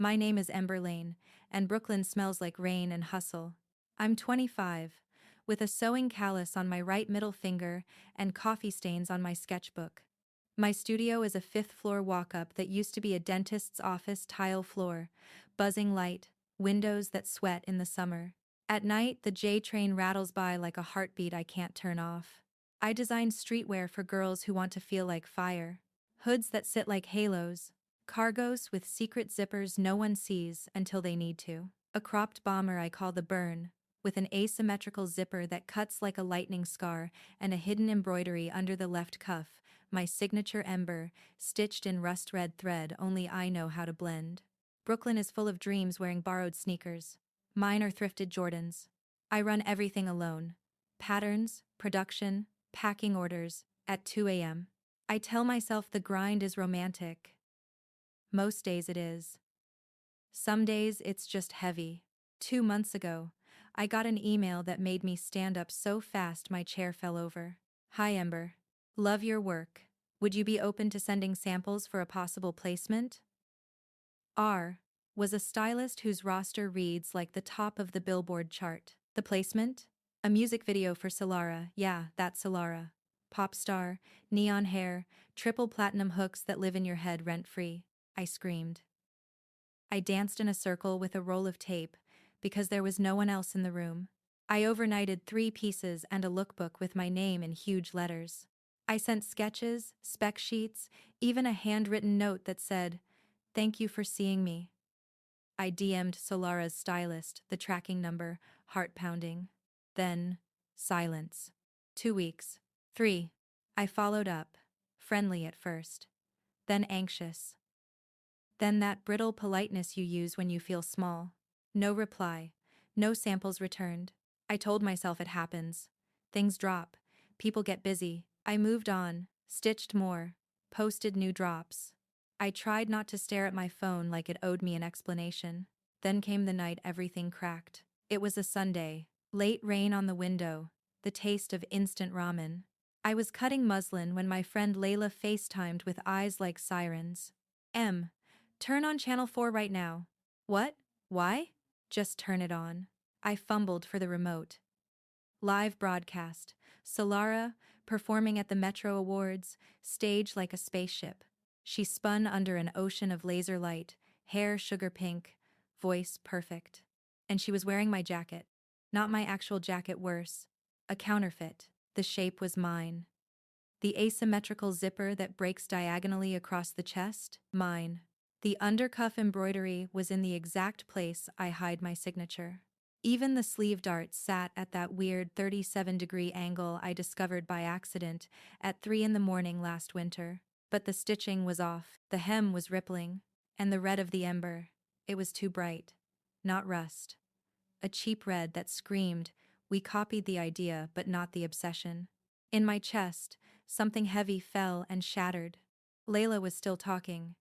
My name is Ember Lane, and Brooklyn smells like rain and hustle. I'm 25, with a sewing callus on my right middle finger and coffee stains on my sketchbook. My studio is a fifth-floor walk-up that used to be a dentist's office tile floor, buzzing light, windows that sweat in the summer. At night, the J train rattles by like a heartbeat I can't turn off. I designed streetwear for girls who want to feel like fire. Hoods that sit like halos, cargos with secret zippers no one sees until they need to. A cropped bomber I call the Burn, with an asymmetrical zipper that cuts like a lightning scar and a hidden embroidery under the left cuff, my signature Ember, stitched in rust-red thread only I know how to blend. Brooklyn is full of dreams wearing borrowed sneakers. Mine are thrifted Jordans. I run everything alone. Patterns, production, packing orders, at 2 a.m. I tell myself the grind is romantic. Most days it is. Some days it's just heavy. 2 months ago, I got an email that made me stand up so fast my chair fell over. Hi Ember. Love your work. Would you be open to sending samples for a possible placement? R was a stylist whose roster reads like the top of the Billboard chart. The placement? A music video for Solara, yeah, that's Solara. Pop star, neon hair, triple platinum hooks that live in your head rent-free. I screamed. I danced in a circle with a roll of tape, because there was no one else in the room. I overnighted 3 pieces and a lookbook with my name in huge letters. I sent sketches, spec sheets, even a handwritten note that said, "Thank you for seeing me." I DM'd Solara's stylist, the tracking number, heart pounding. Then, silence. 2 weeks. 3. I followed up, friendly at first. Then anxious. Then that brittle politeness you use when you feel small. No reply. No samples returned. I told myself it happens. Things drop. People get busy. I moved on, stitched more, posted new drops. I tried not to stare at my phone like it owed me an explanation. Then came the night everything cracked. It was a Sunday. Late rain on the window. The taste of instant ramen. I was cutting muslin when my friend Layla FaceTimed with eyes like sirens. Turn on channel 4 right now. What? Why? Just turn it on. I fumbled for the remote. Live broadcast. Solara, performing at the Metro Awards, stage like a spaceship. She spun under an ocean of laser light, hair sugar pink, voice perfect. And she was wearing my jacket. Not my actual jacket, worse. A counterfeit. The shape was mine. The asymmetrical zipper that breaks diagonally across the chest? Mine. The undercuff embroidery was in the exact place I hide my signature. Even the sleeve dart sat at that weird 37-degree angle I discovered by accident at 3 in the morning last winter. But the stitching was off, the hem was rippling, and the red of the ember, it was too bright. Not rust. A cheap red that screamed, we copied the idea but not the obsession. In my chest, something heavy fell and shattered. Layla was still talking.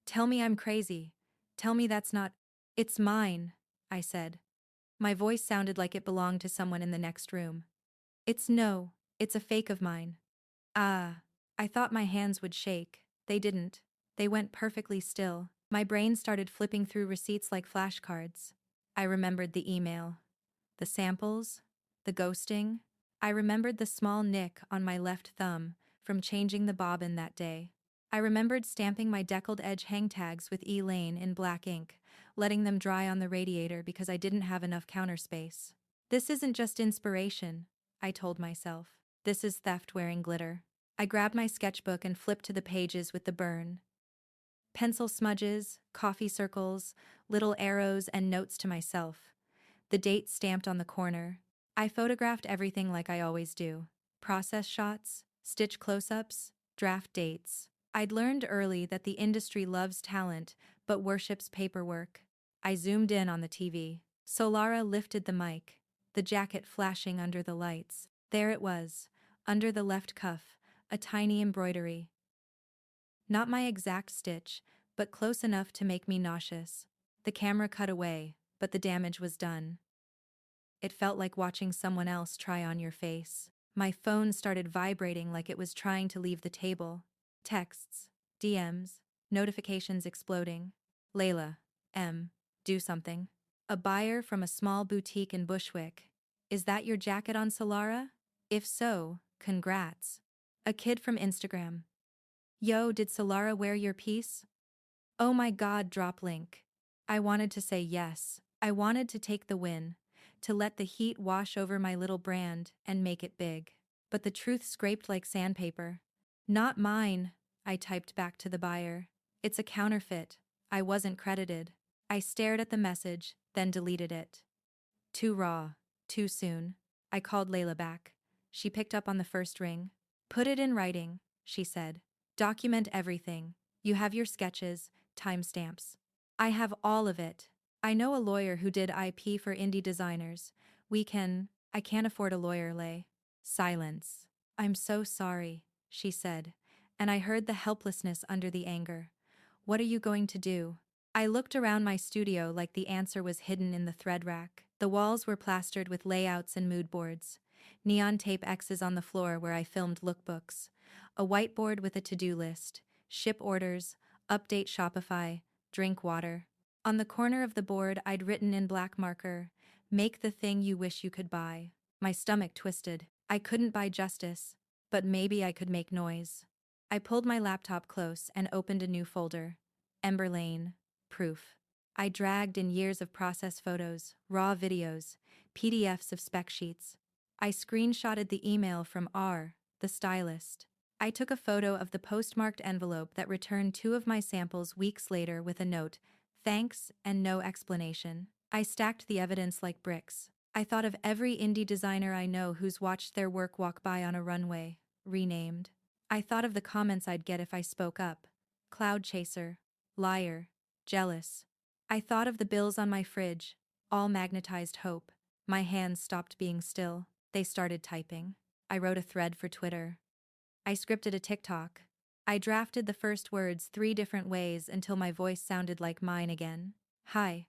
Tell me I'm crazy. Tell me that's not... It's mine, I said. My voice sounded like it belonged to someone in the next room. It's a fake of mine. Ah, I thought my hands would shake. They didn't. They went perfectly still. My brain started flipping through receipts like flashcards. I remembered the email. The samples. The ghosting. I remembered the small nick on my left thumb from changing the bobbin that day. I remembered stamping my deckled edge hang tags with E. Lane in black ink, letting them dry on the radiator because I didn't have enough counter space. This isn't just inspiration, I told myself. This is theft wearing glitter. I grabbed my sketchbook and flipped to the pages with the burn. Pencil smudges, coffee circles, little arrows and notes to myself. The date stamped on the corner. I photographed everything like I always do. Process shots, stitch close-ups, draft dates. I'd learned early that the industry loves talent, but worships paperwork. I zoomed in on the TV. Solara lifted the mic, the jacket flashing under the lights. There it was, under the left cuff, a tiny embroidery. Not my exact stitch, but close enough to make me nauseous. The camera cut away, but the damage was done. It felt like watching someone else try on your face. My phone started vibrating like it was trying to leave the table. Texts, DMs, notifications exploding. Layla, Do something. A buyer from a small boutique in Bushwick. Is that your jacket on Solara? If so, congrats. A kid from Instagram. Yo, did Solara wear your piece? Oh my god, drop link. I wanted to say yes. I wanted to take the win, to let the heat wash over my little brand and make it big. But the truth scraped like sandpaper. Not mine, I typed back to the buyer. It's a counterfeit. I wasn't credited. I stared at the message, then deleted it. Too raw. Too soon. I called Layla back. She picked up on the first ring. Put it in writing, she said. Document everything. You have your sketches, timestamps. I have all of it. I know a lawyer who did IP for indie designers. I can't afford a lawyer, Lay. Silence. I'm so sorry, she said, and I heard the helplessness under the anger. What are you going to do? I looked around my studio like the answer was hidden in the thread rack. The walls were plastered with layouts and mood boards. Neon tape X's on the floor where I filmed lookbooks. A whiteboard with a to-do list. Ship orders, update Shopify, drink water. On the corner of the board I'd written in black marker, make the thing you wish you could buy. My stomach twisted. I couldn't buy justice, but maybe I could make noise. I pulled my laptop close and opened a new folder. Ember Lane. Proof. I dragged in years of process photos, raw videos, PDFs of spec sheets. I screenshotted the email from R, the stylist. I took a photo of the postmarked envelope that returned 2 of my samples weeks later with a note, thanks, and no explanation. I stacked the evidence like bricks. I thought of every indie designer I know who's watched their work walk by on a runway, renamed. I thought of the comments I'd get if I spoke up. Cloud chaser. Liar. Jealous. I thought of the bills on my fridge, all magnetized hope. My hands stopped being still. They started typing. I wrote a thread for Twitter. I scripted a TikTok. I drafted the first words 3 different ways until my voice sounded like mine again. Hi.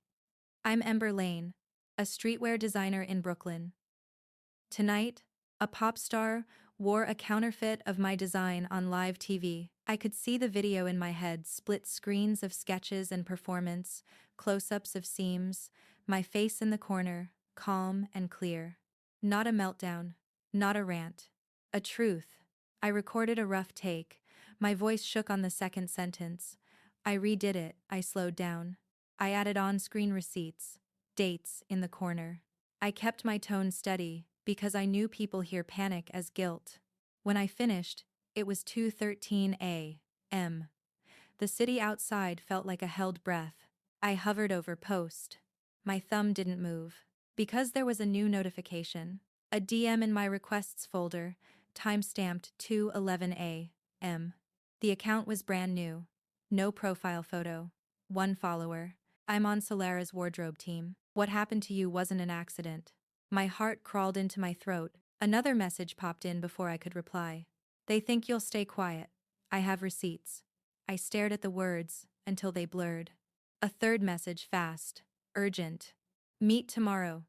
I'm Ember Lane, a streetwear designer in Brooklyn. Tonight, a pop star wore a counterfeit of my design on live TV. I could see the video in my head, split screens of sketches and performance, close-ups of seams, my face in the corner, calm and clear. Not a meltdown, not a rant. A truth. I recorded a rough take. My voice shook on the second sentence. I redid it, I slowed down. I added on-screen receipts, dates in the corner. I kept my tone steady, because I knew people hear panic as guilt. When I finished, it was 2:13 a.m. The city outside felt like a held breath. I hovered over post. My thumb didn't move. Because there was a new notification. A DM in my requests folder, timestamped 2:11 a.m. The account was brand new. No profile photo. 1 follower. I'm on Solara's wardrobe team. What happened to you wasn't an accident. My heart crawled into my throat. Another message popped in before I could reply. They think you'll stay quiet. I have receipts. I stared at the words until they blurred. A third message fast. Urgent. Meet tomorrow.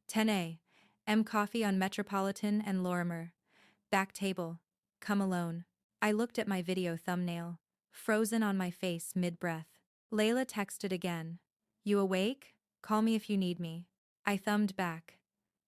10 a.m. Coffee on Metropolitan and Lorimer. Back table. Come alone. I looked at my video thumbnail. Frozen on my face mid-breath. Layla texted again. You awake? Call me if you need me. I thumbed back.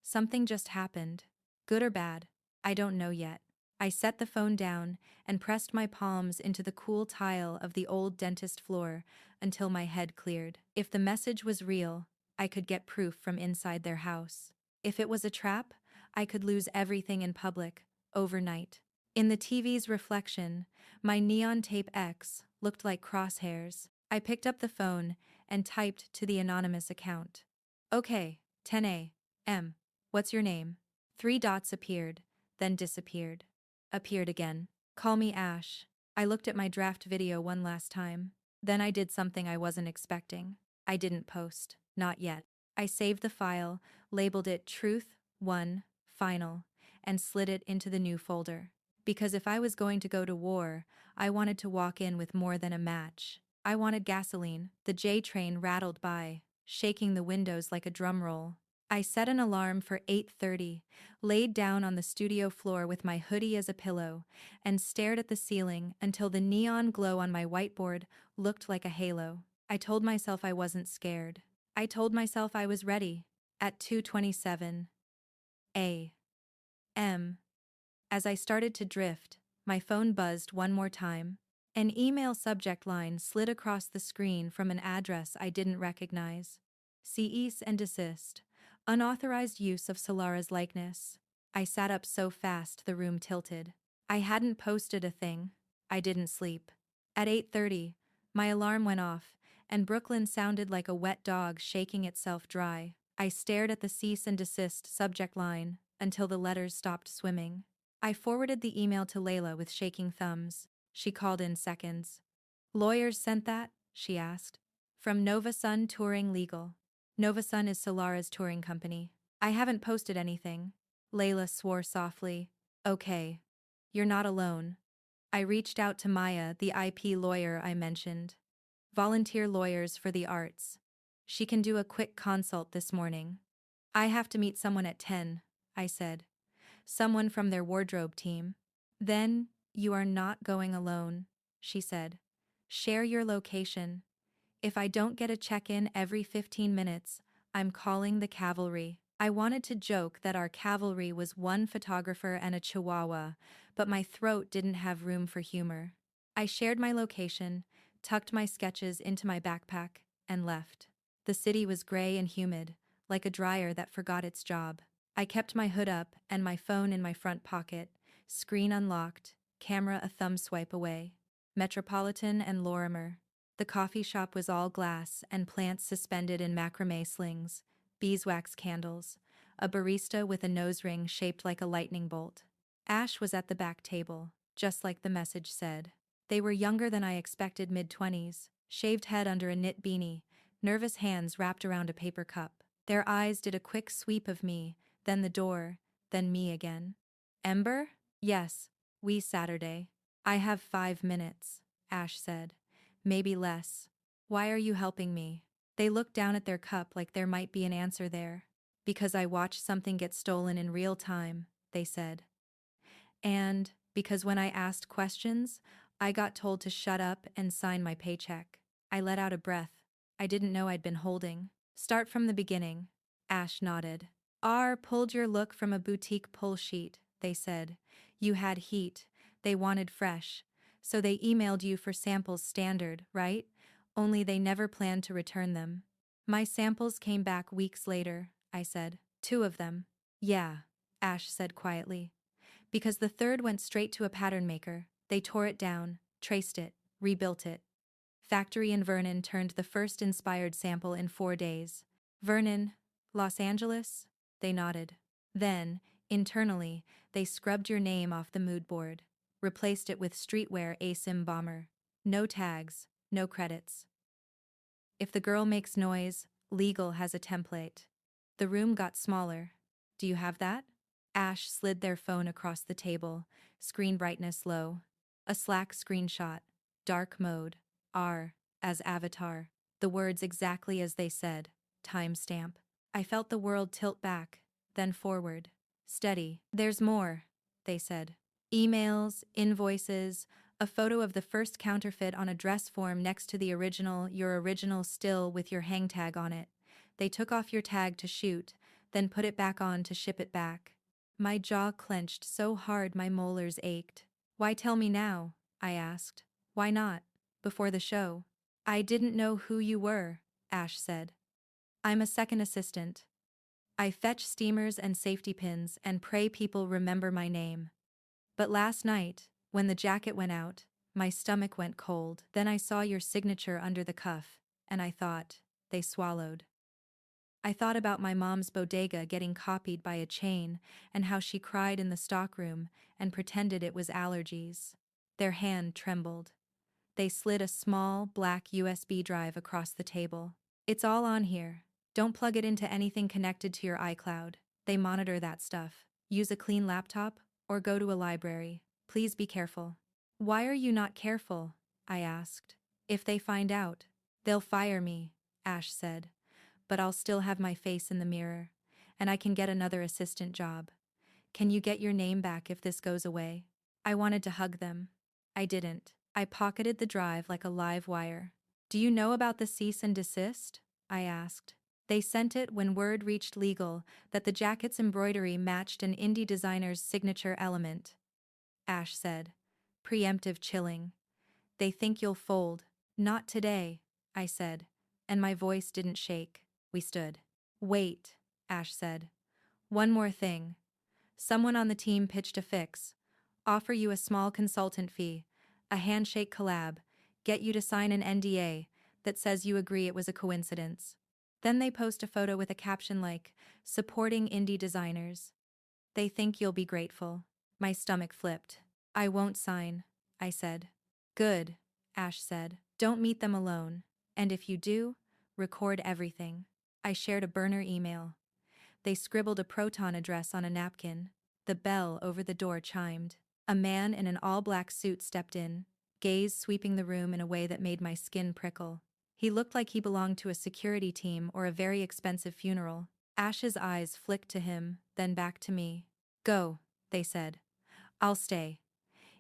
Something just happened. Good or bad? I don't know yet. I set the phone down and pressed my palms into the cool tile of the old dentist floor until my head cleared. If the message was real, I could get proof from inside their house. If it was a trap, I could lose everything in public, overnight. In the TV's reflection, my neon tape X looked like crosshairs. I picked up the phone and typed to the anonymous account. Okay, 10 a.m. What's your name? 3 dots appeared, then disappeared. Appeared again. Call me Ash. I looked at my draft video one last time. Then I did something I wasn't expecting. I didn't post. Not yet. I saved the file, labeled it Truth 1, Final, and slid it into the new folder. Because if I was going to go to war, I wanted to walk in with more than a match. I wanted gasoline. The J train rattled by, shaking the windows like a drum roll. I set an alarm for 8:30, laid down on the studio floor with my hoodie as a pillow, and stared at the ceiling until the neon glow on my whiteboard looked like a halo. I told myself I wasn't scared. I told myself I was ready. At 2:27 a.m. As I started to drift, my phone buzzed one more time. An email subject line slid across the screen from an address I didn't recognize. Cease and desist. Unauthorized use of Solara's likeness. I sat up so fast the room tilted. I hadn't posted a thing. I didn't sleep. At 8:30, my alarm went off, and Brooklyn sounded like a wet dog shaking itself dry. I stared at the cease and desist subject line until the letters stopped swimming. I forwarded the email to Layla with shaking thumbs. She called in seconds. Lawyers sent that? She asked. From Nova Sun Touring Legal. Nova Sun is Solara's touring company. I haven't posted anything. Layla swore softly. Okay. You're not alone. I reached out to Maya, the IP lawyer I mentioned. Volunteer lawyers for the arts. She can do a quick consult this morning. I have to meet someone at 10, I said. Someone from their wardrobe team. Then, you are not going alone, she said. Share your location. If I don't get a check-in every 15 minutes, I'm calling the cavalry. I wanted to joke that our cavalry was one photographer and a chihuahua, but my throat didn't have room for humor. I shared my location, tucked my sketches into my backpack, and left. The city was gray and humid, like a dryer that forgot its job. I kept my hood up and my phone in my front pocket, screen unlocked, camera a thumb swipe away. Metropolitan and Lorimer. The coffee shop was all glass and plants suspended in macrame slings, beeswax candles, a barista with a nose ring shaped like a lightning bolt. Ash was at the back table, just like the message said. They were younger than I expected, mid-20s, shaved head under a knit beanie, nervous hands wrapped around a paper cup. Their eyes did a quick sweep of me, then the door, then me again. Ember? Yes, we Saturday. I have 5 minutes, Ash said. Maybe less. Why are you helping me? They looked down at their cup like there might be an answer there. Because I watched something get stolen in real time, they said. And, because when I asked questions, I got told to shut up and sign my paycheck. I let out a breath. I didn't know I'd been holding. Start from the beginning. Ash nodded. R pulled your look from a boutique pull sheet, they said. You had heat. They wanted fresh. So they emailed you for samples standard, right? Only they never planned to return them. My samples came back weeks later, I said. 2 of them. Yeah, Ash said quietly. Because the third went straight to a pattern maker. They tore it down, traced it, rebuilt it. Factory in Vernon turned the first inspired sample in 4 days. Vernon, Los Angeles? They nodded. Then, internally, they scrubbed your name off the mood board. Replaced it with streetwear ASIM bomber. No tags, no credits. If the girl makes noise, legal has a template. The room got smaller. Do you have that? Ash slid their phone across the table, screen brightness low. A Slack screenshot. Dark mode. R. As avatar. The words exactly as they said. Timestamp. I felt the world tilt back, then forward. Steady. There's more, they said. Emails, invoices, a photo of the first counterfeit on a dress form next to the original, your original still with your hang tag on it. They took off your tag to shoot, then put it back on to ship it back. My jaw clenched so hard my molars ached. Why tell me now? I asked. Why not? Before the show. I didn't know who you were, Ash said. I'm a second assistant. I fetch steamers and safety pins and pray people remember my name. But last night, when the jacket went out, my stomach went cold. Then I saw your signature under the cuff, and I thought, they swallowed. I thought about my mom's bodega getting copied by a chain and how she cried in the stockroom and pretended it was allergies. Their hand trembled. They slid a small, black USB drive across the table. It's all on here. Don't plug it into anything connected to your iCloud. They monitor that stuff. Use a clean laptop, or go to a library. Please be careful. Why are you not careful? I asked. If they find out, they'll fire me, Ash said. But I'll still have my face in the mirror, and I can get another assistant job. Can you get your name back if this goes away? I wanted to hug them. I didn't. I pocketed the drive like a live wire. Do you know about the cease and desist? I asked. They sent it when word reached legal that the jacket's embroidery matched an indie designer's signature element. Ash said. Preemptive chilling. They think you'll fold. Not today, I said, and my voice didn't shake. We stood. Wait, Ash said. One more thing. Someone on the team pitched a fix. Offer you a small consultant fee, a handshake collab, get you to sign an NDA that says you agree it was a coincidence. Then they post a photo with a caption like, supporting indie designers. They think you'll be grateful. My stomach flipped. I won't sign, I said. Good, Ash said. Don't meet them alone. And if you do, record everything. I shared a burner email. They scribbled a Proton address on a napkin. The bell over the door chimed. A man in an all-black suit stepped in, gaze sweeping the room in a way that made my skin prickle. He looked like he belonged to a security team or a very expensive funeral. Ash's eyes flicked to him, then back to me. Go, they said. I'll stay.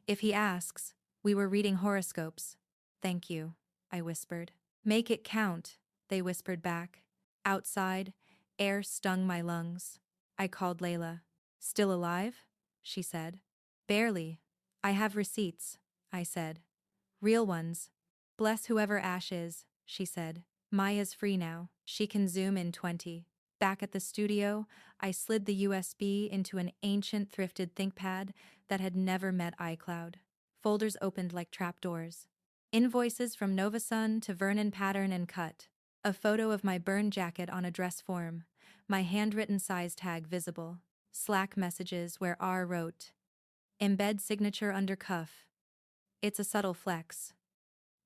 If he asks, we were reading horoscopes. Thank you, I whispered. Make it count, they whispered back. Outside, air stung my lungs. I called Layla. Still alive? She said. Barely. I have receipts, I said. Real ones. Bless whoever Ash is, she said. Maya's free now. She can zoom in 20. Back at the studio, I slid the USB into an ancient thrifted ThinkPad that had never met iCloud. Folders opened like trapdoors. Invoices from Novasun to Vernon Pattern and Cut. A photo of my burn jacket on a dress form. My handwritten size tag visible. Slack messages where R wrote. Embed signature under cuff. It's a subtle flex.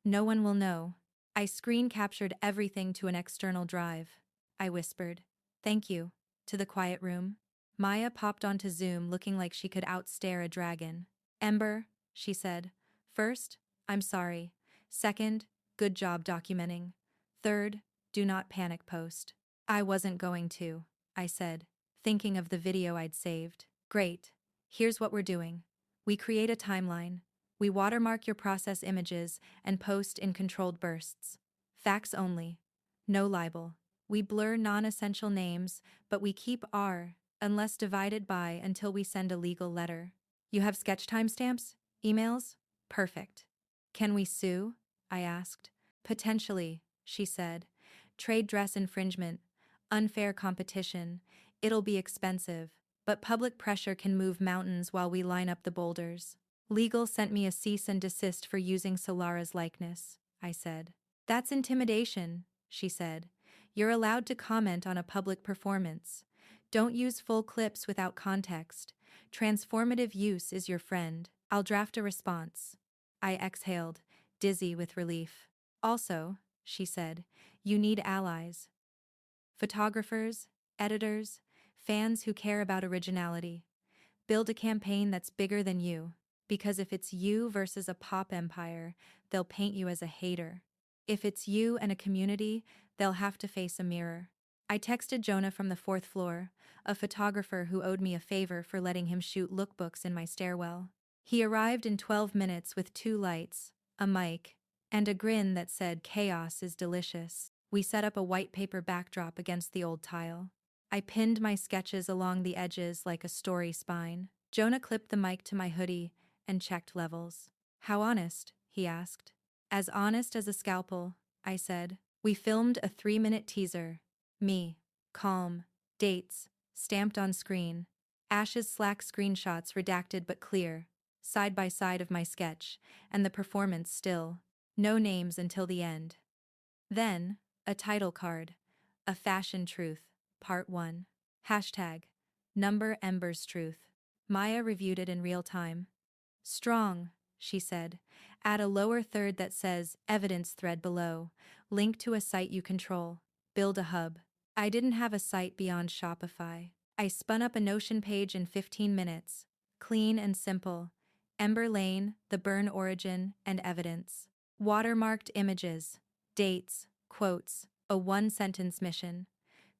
No one will know. I screen captured everything to an external drive. I whispered, thank you, to the quiet room. Maya popped onto Zoom looking like she could outstare a dragon. Ember, she said. First, I'm sorry. Second, good job documenting. Third, do not panic post. I wasn't going to, I said, thinking of the video I'd saved. Great. Here's what we're doing. We create a timeline. We watermark your process images and post in controlled bursts. Facts only. No libel. We blur non-essential names, but we keep R, unless divided by, until we send a legal letter. You have sketch timestamps? Emails? Perfect. Can we sue? I asked. Potentially, she said. Trade dress infringement. Unfair competition. It'll be expensive, but public pressure can move mountains while we line up the boulders. Legal sent me a cease and desist for using Solara's likeness, I said. That's intimidation, she said. You're allowed to comment on a public performance. Don't use full clips without context. Transformative use is your friend. I'll draft a response. I exhaled, dizzy with relief. Also, she said, you need allies. Photographers, editors, fans who care about originality. Build a campaign that's bigger than you. Because if it's you versus a pop empire, they'll paint you as a hater. If it's you and a community, they'll have to face a mirror. I texted Jonah from the 4th floor, a photographer who owed me a favor for letting him shoot lookbooks in my stairwell. He arrived in 12 minutes with 2 lights, a mic, and a grin that said chaos is delicious. We set up a white paper backdrop against the old tile. I pinned my sketches along the edges like a story spine. Jonah clipped the mic to my hoodie and checked levels. How honest? He asked. As honest as a scalpel, I said. We filmed a 3-minute teaser. Me, calm, dates, stamped on screen. Ash's Slack screenshots redacted but clear, side by side of my sketch, and the performance still. No names until the end. Then, a title card. A Fashion Truth, Part 1. Hashtag. Number Ember's Truth. Maya reviewed it in real time. Strong, she said. Add a lower third that says, evidence thread below. Link to a site you control. Build a hub. I didn't have a site beyond Shopify. I spun up a Notion page in 15 minutes. Clean and simple. Ember Lane, the burn origin, and evidence. Watermarked images. Dates, quotes, a 1-sentence mission.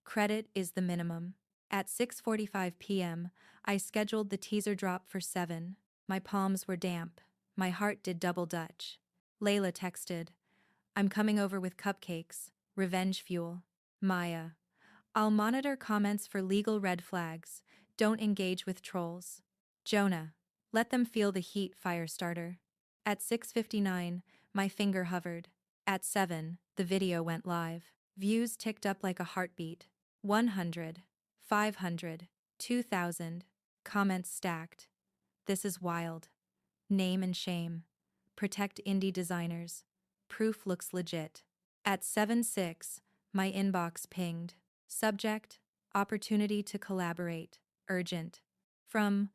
Credit is the minimum. At 6:45 p.m., I scheduled the teaser drop for 7. My palms were damp. My heart did double Dutch. Layla texted, I'm coming over with cupcakes. Revenge fuel. Maya. I'll monitor comments for legal red flags. Don't engage with trolls. Jonah. Let them feel the heat, fire starter. At 6:59, my finger hovered. At 7, the video went live. Views ticked up like a heartbeat. 100, 500, 2,000. Comments stacked. This is wild. Name and shame. Protect indie designers. Proof looks legit. At 7:06, my inbox pinged. Subject: opportunity to collaborate. Urgent. From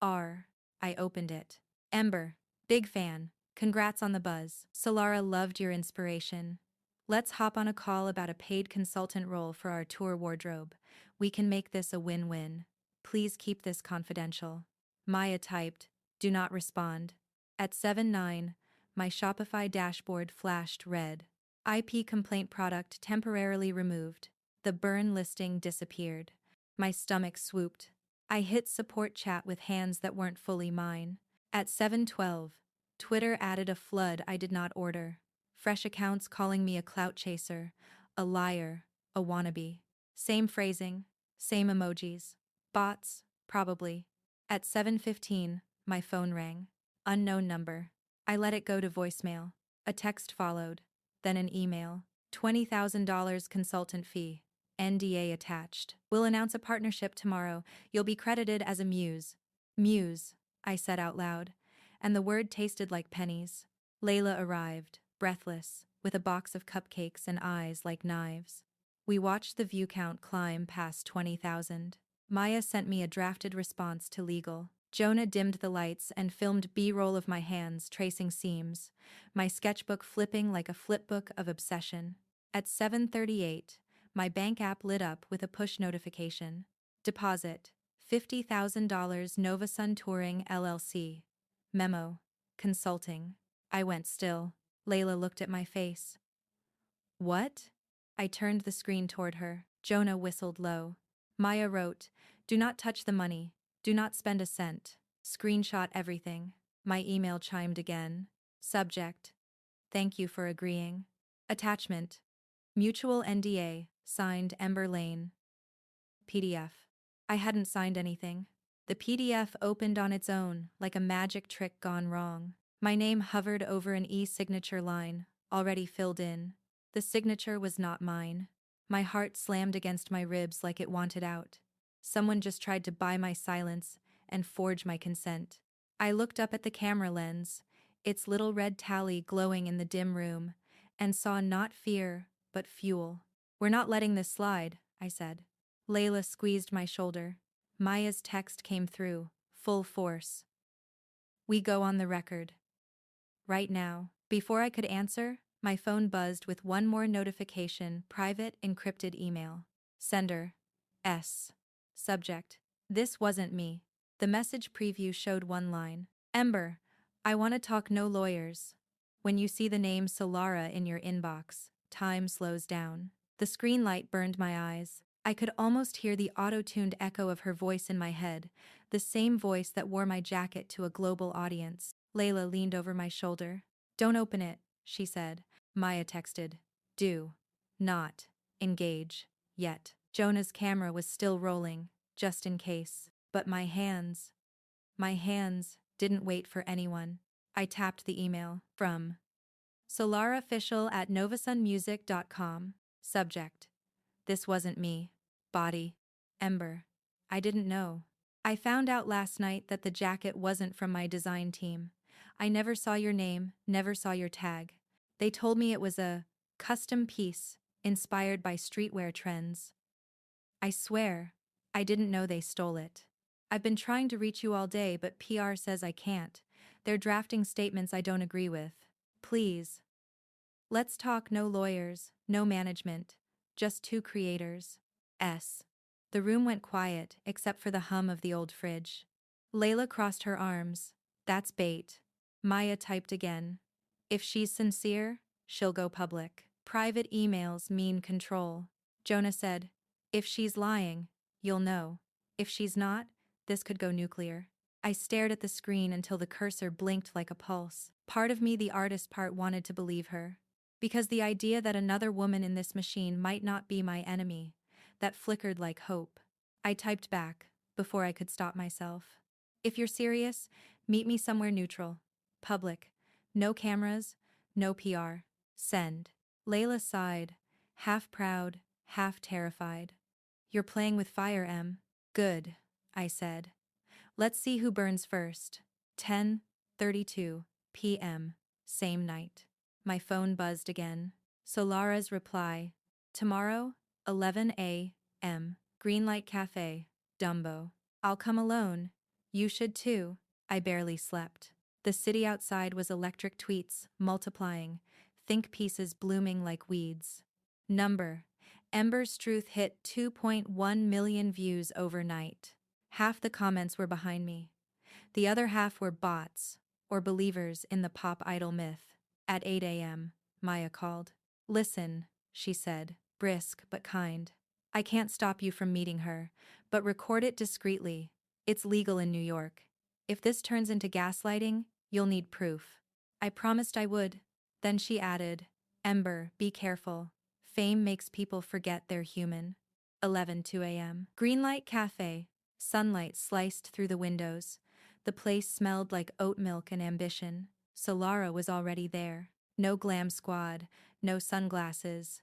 R. I opened it. Ember. Big fan. Congrats on the buzz. Solara loved your inspiration. Let's hop on a call about a paid consultant role for our tour wardrobe. We can make this a win-win. Please keep this confidential. Maya typed, do not respond. At 7:09, my Shopify dashboard flashed red. IP complaint product temporarily removed. The burn listing disappeared. My stomach swooped. I hit support chat with hands that weren't fully mine. At 7:12, Twitter added a flood I did not order. Fresh accounts calling me a clout chaser, a liar, a wannabe. Same phrasing, same emojis. Bots, probably. At 7:15, my phone rang. Unknown number. I let it go to voicemail. A text followed, then an email. $20,000 consultant fee. NDA attached. We'll announce a partnership tomorrow. You'll be credited as a muse. Muse, I said out loud, and the word tasted like pennies. Layla arrived, breathless, with a box of cupcakes and eyes like knives. We watched the view count climb past 20,000. Maya sent me a drafted response to legal. Jonah dimmed the lights and filmed B-roll of my hands tracing seams, my sketchbook flipping like a flipbook of obsession. At 7:38, my bank app lit up with a push notification. Deposit, $50,000 Nova Sun Touring LLC. Memo, consulting. I went still. Layla looked at my face. What? I turned the screen toward her. Jonah whistled low. Maya wrote, do not touch the money. Do not spend a cent. Screenshot everything. My email chimed again. Subject: thank you for agreeing. Attachment: mutual NDA, signed Ember Lane. PDF. I hadn't signed anything. The PDF opened on its own, like a magic trick gone wrong. My name hovered over an e-signature line, already filled in. The signature was not mine. My heart slammed against my ribs like it wanted out. Someone just tried to buy my silence and forge my consent. I looked up at the camera lens, its little red tally glowing in the dim room, and saw not fear, but fuel. We're not letting this slide, I said. Layla squeezed my shoulder. Maya's text came through, full force. We go on the record. Right now. Before I could answer, my phone buzzed with one more notification, private encrypted email. Sender: S. Subject: this wasn't me. The message preview showed one line. Ember, I want to talk, no lawyers. When you see the name Solara in your inbox, time slows down. The screen light burned my eyes. I could almost hear the auto-tuned echo of her voice in my head, the same voice that wore my jacket to a global audience. Layla leaned over my shoulder. Don't open it, she said. Maya texted. Do not engage yet. Jonah's camera was still rolling, just in case. But my hands didn't wait for anyone. I tapped the email. From solaraofficial@novasunmusic.com. Subject: this wasn't me. Body: Ember. I didn't know. I found out last night that the jacket wasn't from my design team. I never saw your name, never saw your tag. They told me it was a custom piece, inspired by streetwear trends. I swear, I didn't know they stole it. I've been trying to reach you all day, but PR says I can't. They're drafting statements I don't agree with. Please. Let's talk, no lawyers, no management. Just two creators. S. The room went quiet, except for the hum of the old fridge. Layla crossed her arms. That's bait. Maya typed again. If she's sincere, she'll go public. Private emails mean control. Jonah said, if she's lying, you'll know. If she's not, this could go nuclear. I stared at the screen until the cursor blinked like a pulse. Part of me, the artist part, wanted to believe her. Because the idea that another woman in this machine might not be my enemy, that flickered like hope. I typed back, before I could stop myself. If you're serious, meet me somewhere neutral. Public. No cameras, no PR. Send. Layla sighed, half proud, half terrified. You're playing with fire, Em. Good, I said. Let's see who burns first. 10:32 p.m. Same night. My phone buzzed again. Solara's reply. Tomorrow, 11 a.m. Greenlight Cafe, Dumbo. I'll come alone. You should too. I barely slept. The city outside was electric tweets, multiplying, think pieces blooming like weeds. Number. Ember's truth hit 2.1 million views overnight. Half the comments were behind me. The other half were bots, or believers in the pop idol myth. At 8 a.m., Maya called. Listen, she said, brisk but kind. I can't stop you from meeting her, but record it discreetly. It's legal in New York. If this turns into gaslighting, you'll need proof. I promised I would. Then she added, Ember, be careful. Fame makes people forget they're human. 11:02 a.m. Greenlight Cafe. Sunlight sliced through the windows. The place smelled like oat milk and ambition. Solara was already there. No glam squad, no sunglasses.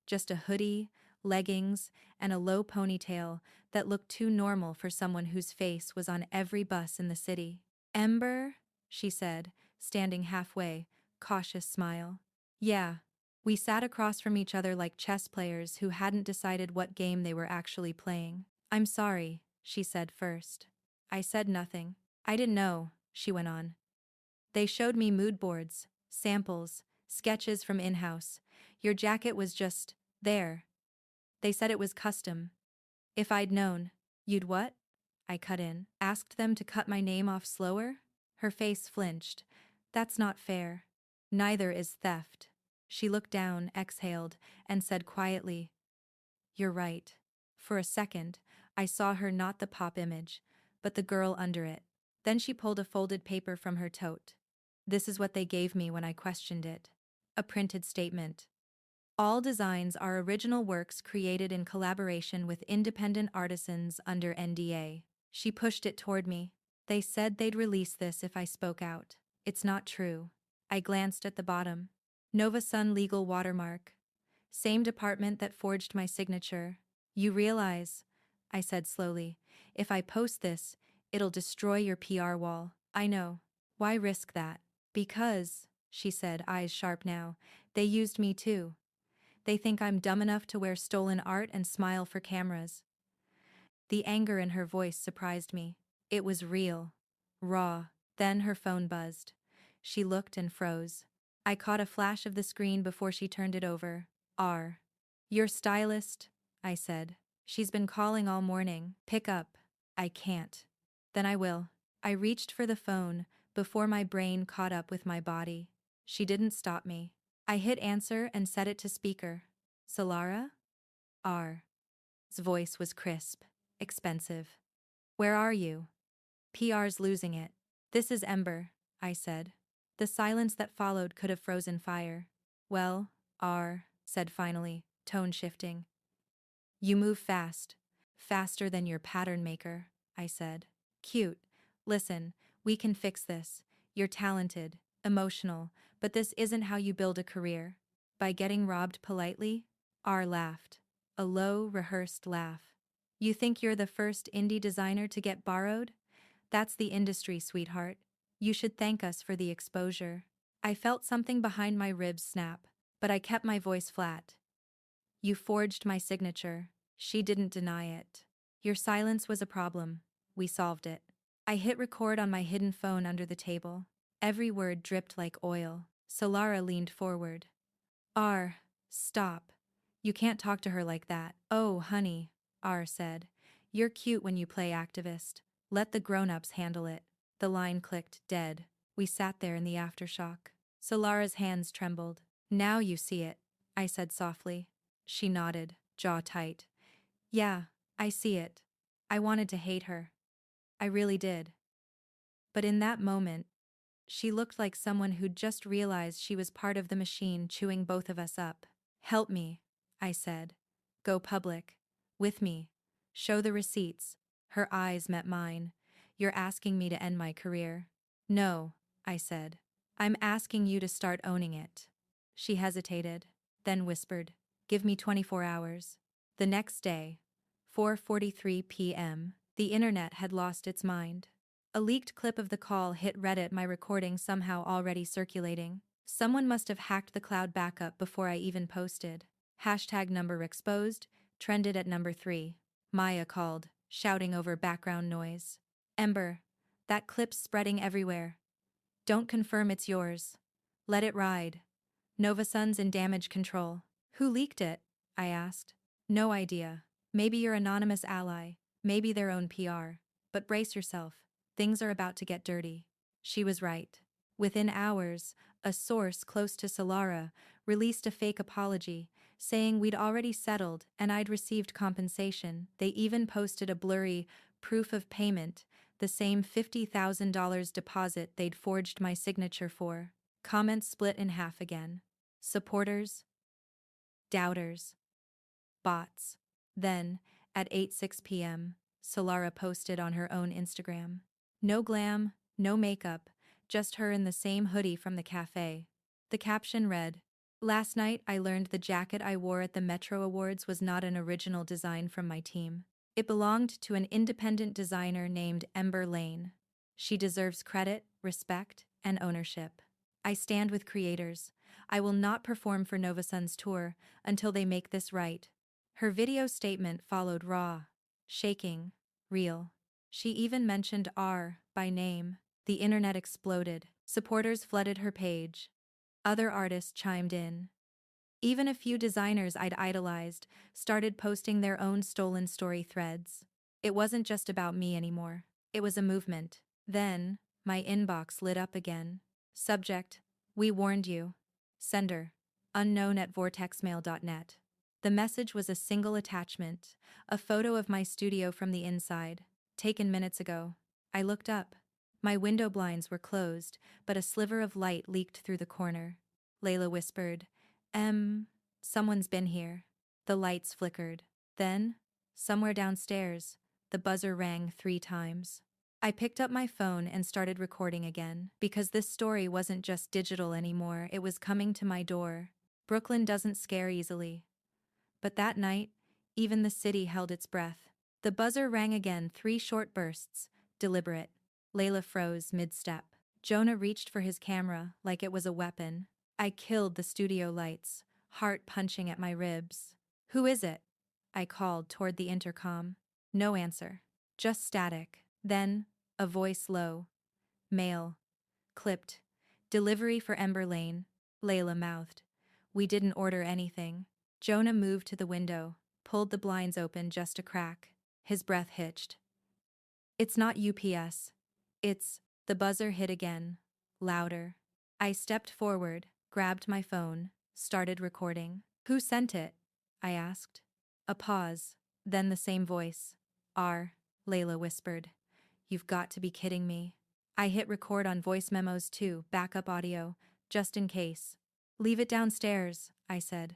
Just a hoodie, leggings, and a low ponytail that looked too normal for someone whose face was on every bus in the city. Ember? She said, standing halfway, cautious smile. Yeah. We sat across from each other like chess players who hadn't decided what game they were actually playing. I'm sorry, she said first. I said nothing. I didn't know, she went on. They showed me mood boards, samples, sketches from in-house. Your jacket was just there. They said it was custom. If I'd known. You'd what? I cut in. Asked them to cut my name off slower? Her face flinched. That's not fair. Neither is theft. She looked down, exhaled, and said quietly, You're right. For a second, I saw her not the pop image, but the girl under it. Then she pulled a folded paper from her tote. This is what they gave me when I questioned it. A printed statement. All designs are original works created in collaboration with independent artisans under NDA. She pushed it toward me. They said they'd release this if I spoke out. It's not true. I glanced at the bottom. Nova Sun legal watermark. Same department that forged my signature. You realize, I said slowly, if I post this, it'll destroy your PR wall. I know. Why risk that? Because, she said, eyes sharp now, they used me too. They think I'm dumb enough to wear stolen art and smile for cameras. The anger in her voice surprised me. It was real. Raw. Then her phone buzzed. She looked and froze. I caught a flash of the screen before she turned it over. Your stylist, I said. She's been calling all morning. Pick up. I can't. Then I will. I reached for the phone before my brain caught up with my body. She didn't stop me. I hit answer and set it to speaker. Solara? R's voice was crisp, expensive. Where are you? PR's losing it. This is Ember, I said. The silence that followed could have frozen fire. Well, said finally, tone shifting. You move fast. Faster than your pattern maker, I said. Cute. Listen, we can fix this. You're talented, emotional, but this isn't how you build a career. By getting robbed politely? Laughed. A low, rehearsed laugh. You think you're the first indie designer to get borrowed? That's the industry, sweetheart. You should thank us for the exposure. I felt something behind my ribs snap, but I kept my voice flat. You forged my signature. She didn't deny it. Your silence was a problem. We solved it. I hit record on my hidden phone under the table. Every word dripped like oil. Solara leaned forward. Stop. You can't talk to her like that. Oh, honey, said. You're cute when you play activist. Let the grown-ups handle it. The line clicked, dead. We sat there in the aftershock. Solara's hands trembled. Now you see it, I said softly. She nodded, jaw tight. Yeah, I see it. I wanted to hate her. I really did. But in that moment, She looked like someone who'd just realized she was part of the machine chewing both of us up. Help me, I said. Go public. With me. Show the receipts. Her eyes met mine. You're asking me to end my career. No, I said. I'm asking you to start owning it. She hesitated, then whispered, Give me 24 hours. The next day, 4:43 p.m., the internet had lost its mind. A leaked clip of the call hit Reddit, my recording somehow already circulating. Someone must have hacked the cloud backup before I even posted. Hashtag number exposed, trended at number 3. Maya called, shouting over background noise. Ember, that clip's spreading everywhere. Don't confirm it's yours. Let it ride. Novasun's in damage control. Who leaked it? I asked. No idea. Maybe your anonymous ally, maybe their own PR. But brace yourself. Things are about to get dirty. She was right. Within hours, a source close to Solara released a fake apology, saying we'd already settled and I'd received compensation. They even posted a blurry proof of payment, the same $50,000 deposit they'd forged my signature for. Comments split in half again. Supporters, doubters, bots. Then, at 8:06 p.m., Solara posted on her own Instagram. No glam, no makeup, just her in the same hoodie from the cafe. The caption read, Last night I learned the jacket I wore at the Metro Awards was not an original design from my team. It belonged to an independent designer named Ember Lane. She deserves credit, respect, and ownership. I stand with creators. I will not perform for Novasun's tour until they make this right. Her video statement followed raw, shaking, real. She even mentioned R by name. The internet exploded. Supporters flooded her page. Other artists chimed in. Even a few designers I'd idolized started posting their own stolen story threads. It wasn't just about me anymore. It was a movement. Then, my inbox lit up again. Subject, we warned you. Sender, unknown at vortexmail.net. The message was a single attachment, a photo of my studio from the inside, taken minutes ago. I looked up. My window blinds were closed, but a sliver of light leaked through the corner. Layla whispered, Someone's been here. The lights flickered. Then, somewhere downstairs, the buzzer rang 3 times. I picked up my phone and started recording again, because this story wasn't just digital anymore, it was coming to my door. Brooklyn doesn't scare easily. But that night, even the city held its breath. The buzzer rang again, 3 short bursts, deliberate. Layla froze mid-step. Jonah reached for his camera like it was a weapon. I killed the studio lights, heart punching at my ribs. Who is it? I called toward the intercom. No answer. Just static. Then, a voice low. Mail. Clipped. Delivery for Ember Lane. Layla mouthed. We didn't order anything. Jonah moved to the window, pulled the blinds open just a crack. His breath hitched. It's not UPS. It's... The buzzer hit again. Louder. I stepped forward, grabbed my phone, started recording. Who sent it? I asked. A pause. Then the same voice. R. Layla whispered. You've got to be kidding me. I hit record on voice memos too, backup audio, just in case. Leave it downstairs, I said.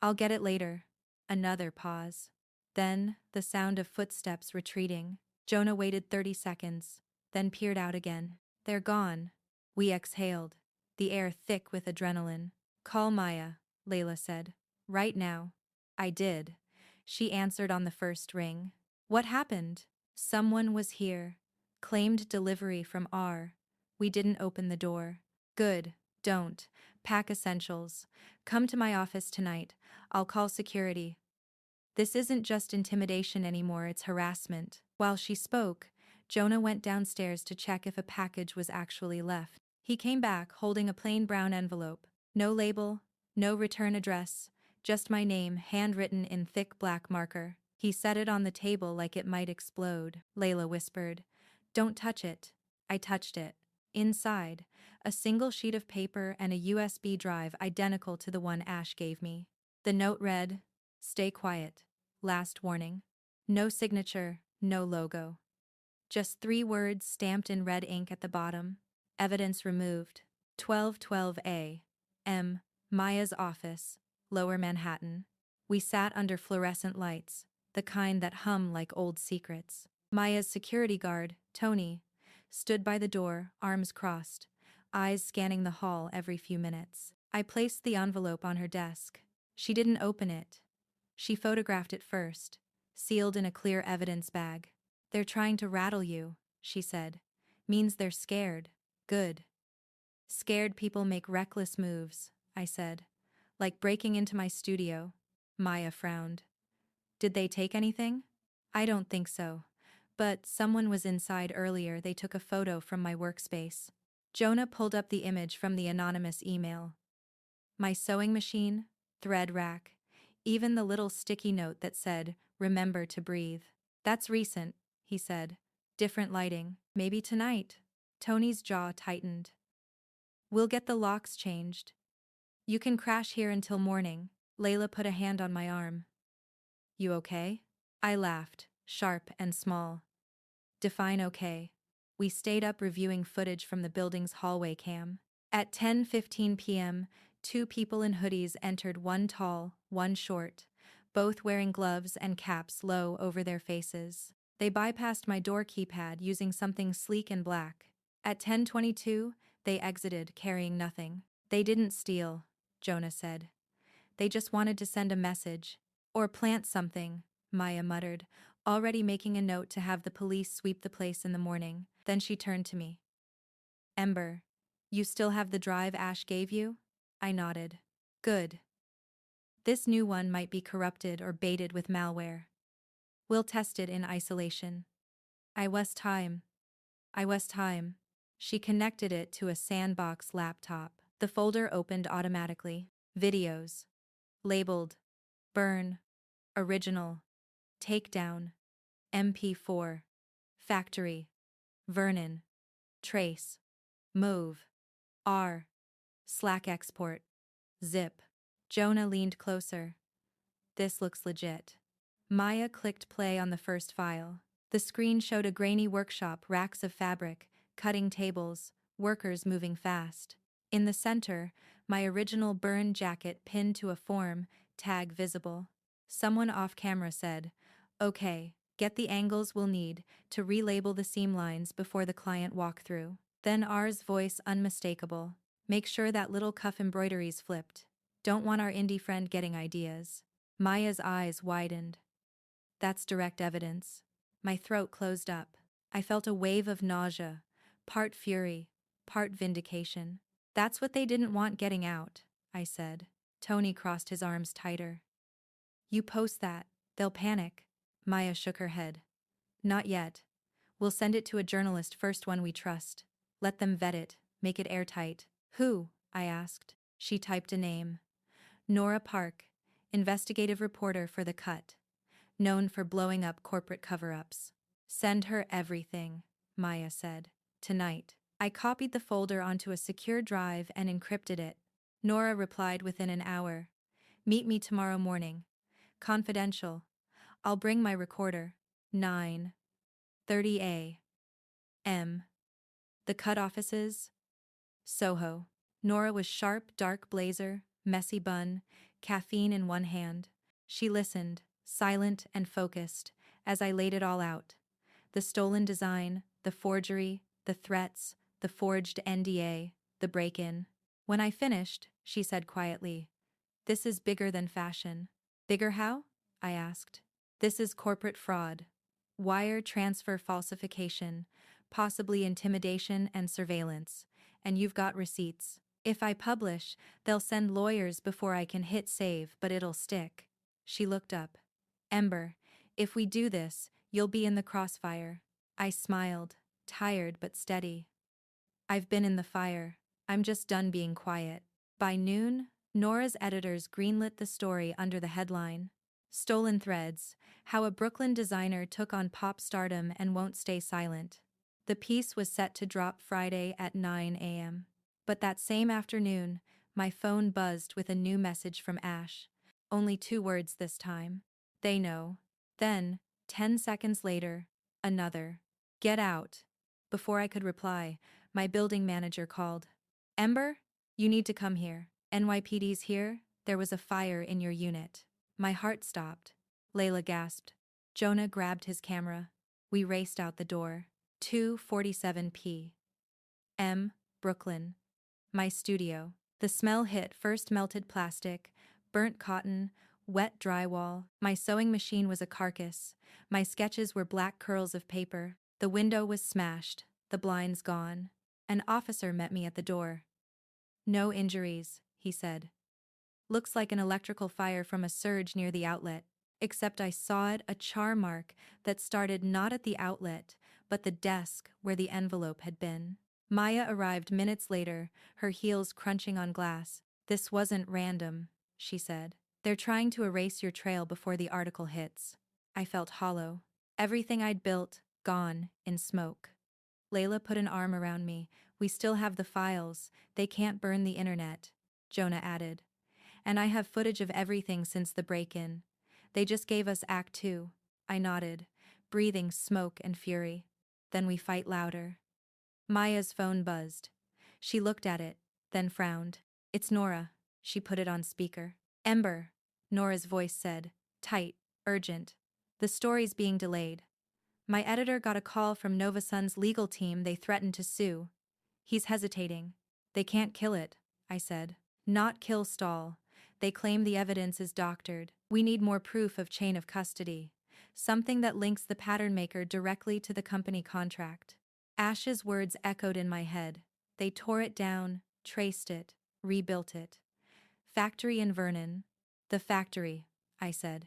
I'll get it later. Another pause. Then, the sound of footsteps retreating. Jonah waited 30 seconds, then peered out again. They're gone. We exhaled, the air thick with adrenaline. Call Maya, Layla said. Right now. I did. She answered on the first ring. What happened? Someone was here. Claimed delivery from R. We didn't open the door. Good. Don't. Pack essentials. Come to my office tonight. I'll call security. This isn't just intimidation anymore, it's harassment. While she spoke, Jonah went downstairs to check if a package was actually left. He came back holding a plain brown envelope. No label, no return address, just my name handwritten in thick black marker. He set it on the table like it might explode. Layla whispered, Don't touch it. I touched it. Inside, a single sheet of paper and a USB drive identical to the one Ash gave me. The note read, Stay quiet. Last warning. No signature, no logo. Just 3 words stamped in red ink at the bottom. Evidence removed. 1212A. M. Maya's office, Lower Manhattan. We sat under fluorescent lights, the kind that hum like old secrets. Maya's security guard, Tony, stood by the door, arms crossed, eyes scanning the hall every few minutes. I placed the envelope on her desk. She didn't open it. She photographed it first, sealed in a clear evidence bag. "They're trying to rattle you," she said. "Means they're scared." "Good. Scared people make reckless moves," I said. "Like breaking into my studio." Maya frowned. "Did they take anything?" "I don't think so. But someone was inside earlier. They took a photo from my workspace." Jonah pulled up the image from the anonymous email. My sewing machine, thread rack, even the little sticky note that said, "Remember to breathe." "That's recent," he said. "Different lighting. Maybe tonight." Tony's jaw tightened. "We'll get the locks changed. You can crash here until morning." Layla put a hand on my arm. "You okay?" I laughed, sharp and small. "Define okay." We stayed up reviewing footage from the building's hallway cam. At 10:15 p.m., two people in hoodies entered, one tall, one short, both wearing gloves and caps low over their faces. They bypassed my door keypad using something sleek and black. At 10:22, they exited carrying nothing. "They didn't steal," Jonah said. "They just wanted to send a message. Or plant something," Maya muttered, already making a note to have the police sweep the place in the morning. Then she turned to me. "Ember, you still have the drive Ash gave you?" I nodded. "Good. This new one might be corrupted or baited with malware. We'll test it in isolation." I was time. She connected it to a sandbox laptop. The folder opened automatically. Videos. Labeled. Burn. Original. Takedown. MP4. Factory. Vernon. Trace. Move. R. Slack export. Zip. Jonah leaned closer. "This looks legit." Maya clicked play on the first file. The screen showed a grainy workshop, racks of fabric, cutting tables, workers moving fast. In the center, my original burn jacket pinned to a form, tag visible. Someone off camera said, "Okay, get the angles we'll need to relabel the seam lines before the client walkthrough." Then R's voice unmistakable. "Make sure that little cuff embroidery's flipped. Don't want our indie friend getting ideas." Maya's eyes widened. "That's direct evidence." My throat closed up. I felt a wave of nausea, part fury, part vindication. "That's what they didn't want getting out," I said. Tony crossed his arms tighter. "You post that, they'll panic." Maya shook her head. "Not yet. We'll send it to a journalist first, one we trust. Let them vet it, make it airtight." "Who?" I asked. She typed a name. "Nora Park, investigative reporter for The Cut. Known for blowing up corporate cover-ups." "Send her everything," Maya said. "Tonight." I copied the folder onto a secure drive and encrypted it. Nora replied within an hour. "Meet me tomorrow morning. Confidential. I'll bring my recorder." 9:30 a.m. The Cut offices? Soho. Nora was sharp, dark blazer, messy bun, caffeine in one hand. She listened, silent and focused, as I laid it all out. The stolen design, the forgery, the threats, the forged NDA, the break-in. When I finished, she said quietly, "This is bigger than fashion." "Bigger how?" I asked. "This is corporate fraud. Wire transfer falsification, possibly intimidation and surveillance. And you've got receipts. If I publish, they'll send lawyers before I can hit save, but it'll stick." She looked up. "Ember, if we do this, you'll be in the crossfire." I smiled, tired but steady. "I've been in the fire. I'm just done being quiet." By noon, Nora's editors greenlit the story under the headline, "Stolen Threads: How a Brooklyn Designer Took on Pop Stardom and Won't Stay Silent." The piece was set to drop Friday at 9 a.m. But that same afternoon, my phone buzzed with a new message from Ash. Only 2 words this time. "They know." Then, 10 seconds later, another. "Get out." Before I could reply, My building manager called. Ember? You need to come here. NYPD's here, there was a fire in your unit. My heart stopped. Layla gasped. Jonah grabbed his camera. We raced out the door. 2:47 p.m. Brooklyn. My studio. The smell hit first melted plastic, burnt cotton, wet drywall. My sewing machine was a carcass. My sketches were black curls of paper. The window was smashed, the blinds gone. An officer met me at the door. No injuries, he said. Looks like an electrical fire from a surge near the outlet. Except I saw it, a char mark that started not at the outlet, but the desk where the envelope had been. Maya arrived minutes later, her heels crunching on glass. This wasn't random, she said. They're trying to erase your trail before the article hits. I felt hollow. Everything I'd built, gone, in smoke. Layla put an arm around me. We still have the files. They can't burn the internet, Jonah added. And I have footage of everything since the break-in. They just gave us Act 2. I nodded, breathing smoke and fury. Then we fight louder. Maya's phone buzzed. She looked at it, then frowned. It's Nora. She put it on speaker. Ember, Nora's voice said, tight, urgent. The story's being delayed. My editor got a call from Nova Sun's legal team. They threatened to sue. He's hesitating. They can't kill it, I said. Not kill Stahl. They claim the evidence is doctored. We need more proof of chain of custody. Something that links the pattern maker directly to the company contract. Ash's words echoed in my head. They tore it down, traced it, rebuilt it. Factory in Vernon. The factory, I said.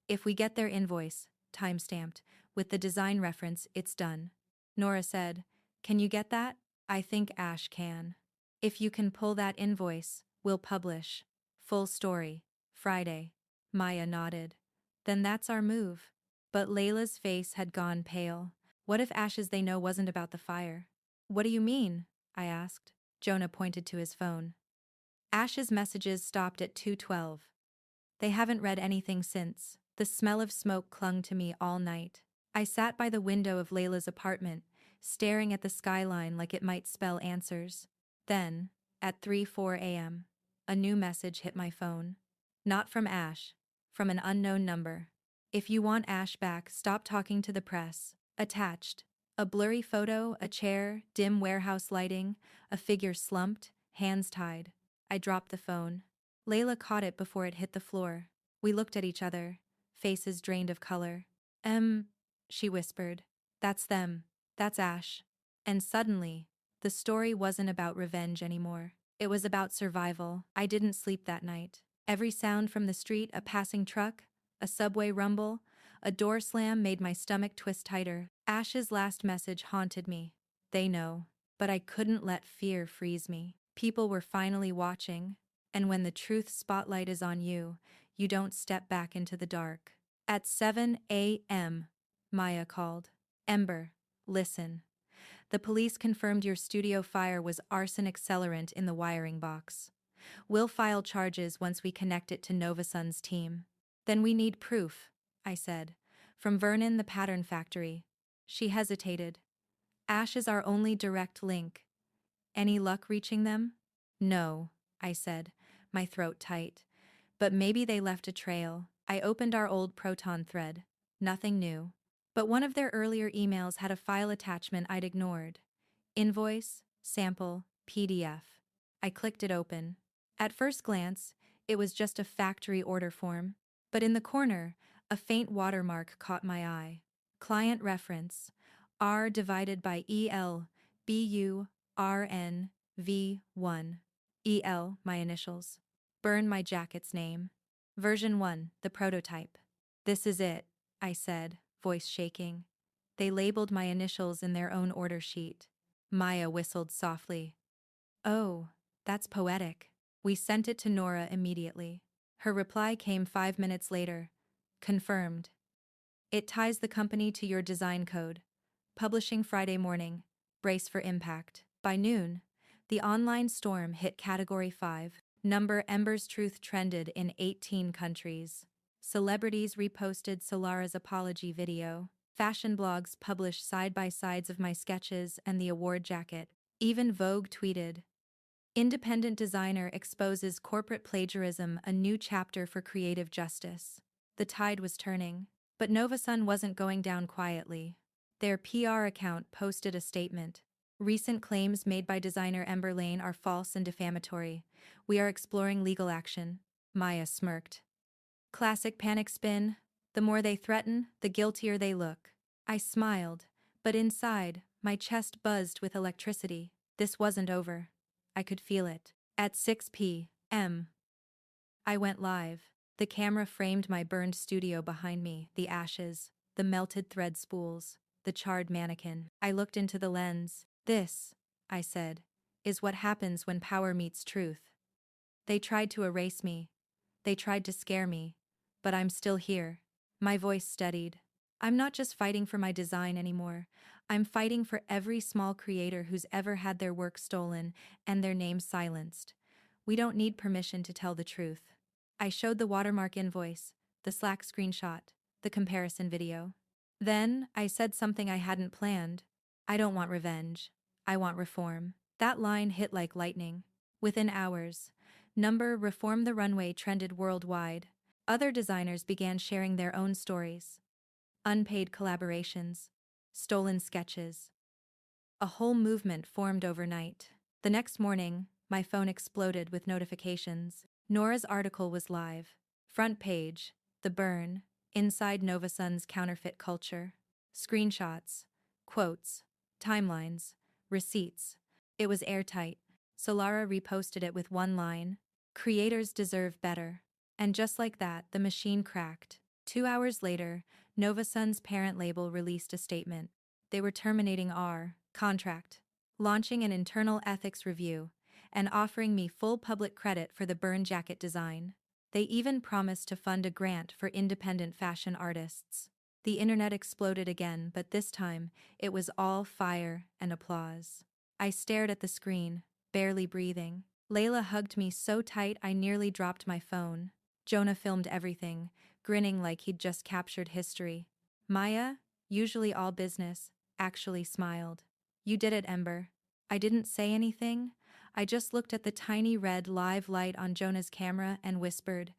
If we get their invoice, time-stamped, with the design reference, it's done. Nora said, can you get that? I think Ash can. If you can pull that invoice, we'll publish. Full story. Friday. Maya nodded. Then that's our move. But Layla's face had gone pale. What if Ash's they know wasn't about the fire? What do you mean? I asked. Jonah pointed to his phone. Ash's messages stopped at 2:12. They haven't read anything since. The smell of smoke clung to me all night. I sat by the window of Layla's apartment, staring at the skyline like it might spell answers. Then, at 3:04 a.m., a new message hit my phone. Not from Ash, from an unknown number. If you want Ash back, stop talking to the press. Attached. A blurry photo, a chair, dim warehouse lighting, a figure slumped, hands tied. I dropped the phone. Layla caught it before it hit the floor. We looked at each other, faces drained of color. She whispered. That's them. That's Ash. And suddenly, the story wasn't about revenge anymore. It was about survival. I didn't sleep that night. Every sound from the street, a passing truck, a subway rumble, a door slam made my stomach twist tighter. Ash's last message haunted me. They know. But I couldn't let fear freeze me. People were finally watching. And when the truth spotlight is on you, you don't step back into the dark. At 7 a.m., Maya called. Ember, listen. The police confirmed your studio fire was arson accelerant in the wiring box. We'll file charges once we connect it to Nova Sun's team. Then we need proof, I said. From Vernon, the pattern factory. She hesitated. Ash is our only direct link. Any luck reaching them? No, I said, my throat tight. But maybe they left a trail. I opened our old Proton thread. Nothing new. But one of their earlier emails had a file attachment I'd ignored. Invoice, sample, PDF. I clicked it open. At first glance, it was just a factory order form. But in the corner, a faint watermark caught my eye. Client reference, R divided by EL, BU, RN, V1. EL, my initials. Burn my jacket's name. Version 1, the prototype. This is it, I said, voice shaking. They labeled my initials in their own order sheet. Maya whistled softly. Oh, that's poetic. We sent it to Nora immediately. Her reply came 5 minutes later. Confirmed. It ties the company to your design code. Publishing Friday morning. Brace for impact. By noon, the online storm hit Category 5. Number Ember's truth trended in 18 countries. Celebrities reposted Solara's apology video. Fashion blogs published side-by-sides of my sketches and the award jacket. Even Vogue tweeted, "Independent designer exposes corporate plagiarism, a new chapter for creative justice." The tide was turning, but Nova Sun wasn't going down quietly. Their PR account posted a statement. "Recent claims made by designer Ember Lane are false and defamatory. We are exploring legal action." Maya smirked. Classic panic spin. The more they threaten, the guiltier they look. I smiled, but inside, my chest buzzed with electricity. This wasn't over. I could feel it. At 6 p.m., I went live. The camera framed my burned studio behind me, the ashes, the melted thread spools, the charred mannequin. I looked into the lens. "This," I said, "is what happens when power meets truth." They tried to erase me. They tried to scare me. But I'm still here. My voice steadied. I'm not just fighting for my design anymore. I'm fighting for every small creator who's ever had their work stolen and their name silenced. We don't need permission to tell the truth. I showed the watermark invoice, the Slack screenshot, the comparison video. Then, I said something I hadn't planned. "I don't want revenge. I want reform." That line hit like lightning. Within hours, Number Reform the Runway trended worldwide. Other designers began sharing their own stories. Unpaid collaborations. Stolen sketches. A whole movement formed overnight. The next morning, my phone exploded with notifications. Nora's article was live. Front page, The Burn, Inside Nova Sun's Counterfeit Culture. Screenshots, quotes, timelines, receipts. It was airtight. Solara reposted it with one line, "Creators deserve better." And just like that, the machine cracked. 2 hours later, Nova Sun's parent label released a statement. They were terminating our contract, launching an internal ethics review, and offering me full public credit for the burn jacket design. They even promised to fund a grant for independent fashion artists. The internet exploded again, but this time, it was all fire and applause. I stared at the screen, barely breathing. Layla hugged me so tight I nearly dropped my phone. Jonah filmed everything, grinning like he'd just captured history. Maya, usually all business, actually smiled. "You did it, Ember." I didn't say anything. I just looked at the tiny red live light on Jonah's camera and whispered,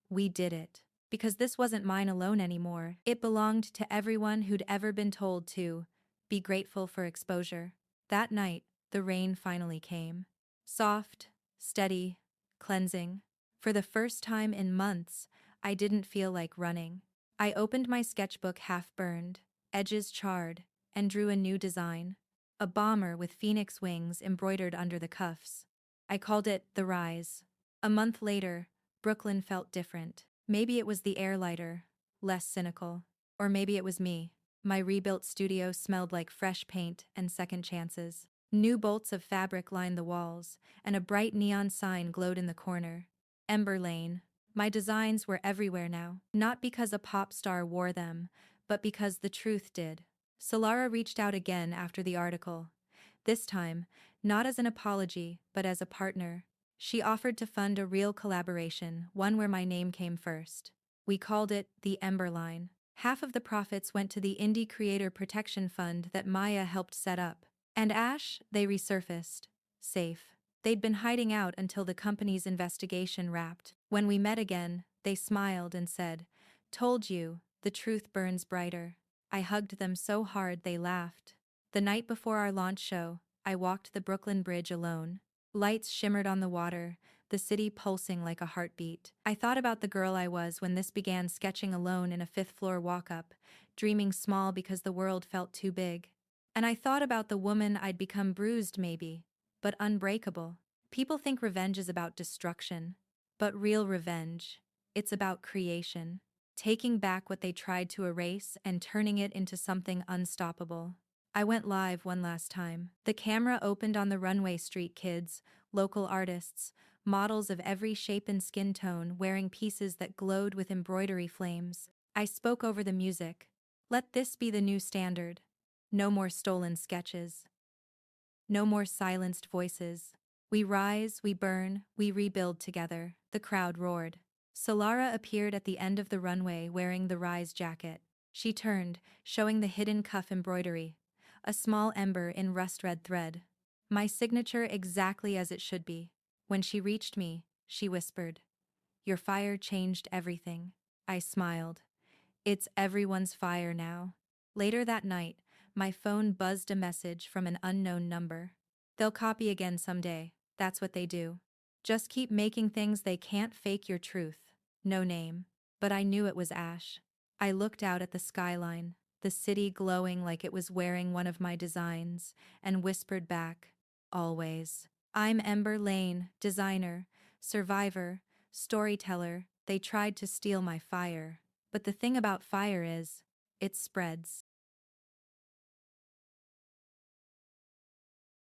"We did it." Because this wasn't mine alone anymore. It belonged to everyone who'd ever been told to be grateful for exposure. That night, the rain finally came. Soft, steady, cleansing. For the first time in months, I didn't feel like running. I opened my sketchbook half burned, edges charred, and drew a new design. A bomber with phoenix wings embroidered under the cuffs. I called it The Rise. A month later, Brooklyn felt different. Maybe it was the air lighter, less cynical. Or maybe it was me. My rebuilt studio smelled like fresh paint and second chances. New bolts of fabric lined the walls, and a bright neon sign glowed in the corner. Ember Lane. My designs were everywhere now, not because a pop star wore them, but because the truth did. Solara reached out again after the article. This time, not as an apology, but as a partner. She offered to fund a real collaboration, one where my name came first. We called it the Ember Line. Half of the profits went to the Indie Creator Protection Fund that Maya helped set up. And Ash, they resurfaced. Safe. They'd been hiding out until the company's investigation wrapped. When we met again, they smiled and said, "Told you, the truth burns brighter." I hugged them so hard they laughed. The night before our launch show, I walked the Brooklyn Bridge alone. Lights shimmered on the water, the city pulsing like a heartbeat. I thought about the girl I was when this began, sketching alone in a fifth-floor walk-up, dreaming small because the world felt too big. And I thought about the woman I'd become, bruised maybe, but unbreakable. People think revenge is about destruction. But real revenge, it's about creation. Taking back what they tried to erase and turning it into something unstoppable. I went live one last time. The camera opened on the runway. Street kids, local artists, models of every shape and skin tone wearing pieces that glowed with embroidery flames. I spoke over the music. Let this be the new standard. No more stolen sketches. No more silenced voices. We rise, we burn, we rebuild together. The crowd roared. Solara appeared at the end of the runway wearing the Rise jacket. She turned, showing the hidden cuff embroidery. A small ember in rust-red thread. My signature exactly as it should be. When she reached me, she whispered, "Your fire changed everything." I smiled. It's everyone's fire now. Later that night, my phone buzzed a message from an unknown number. They'll copy again someday, that's what they do. Just keep making things, they can't fake your truth. No name. But I knew it was Ash. I looked out at the skyline, the city glowing like it was wearing one of my designs, and whispered back, "Always." I'm Ember Lane, designer, survivor, storyteller. They tried to steal my fire. But the thing about fire is, it spreads.